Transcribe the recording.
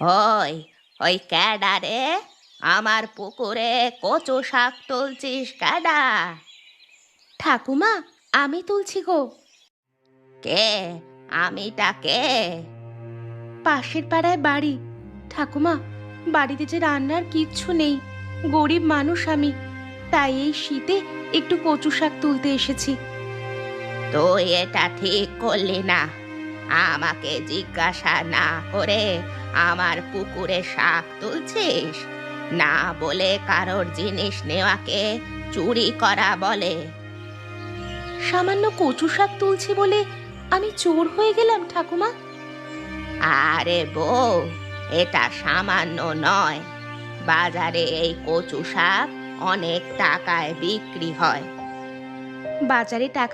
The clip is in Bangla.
ওই ওই ক্যাডা রে, আমার পুকুরে কচু শাক তুলছিস ক্যাডা? ঠাকুমা, আমি তুলছি গো। কে? আমিটা কে? পাশের পাড়ায় বাড়ি। ঠাকুমা, বাড়িতে যে রান্নার কিচ্ছু নেই, গরিব মানুষ আমি, তাই এই শীতে একটু কচু শাক তুলতে এসেছি। তুই এটা ঠিক করলি না, আমাকে জিজ্ঞাসা না করে আমার পুকুরে শাক তুলছিস। না বলে কারোর জিনিস নেওয়াকে চুরি করা বলে। সামান্য কচু শাক তুলছি বলে আমি চোর হয়ে গেলাম ঠাকুমা? আরে বউ, এটা সামান্য নয়, বাজারে এই কচু শাক অনেক টাকায় বিক্রি হয়। বাজারে টাকা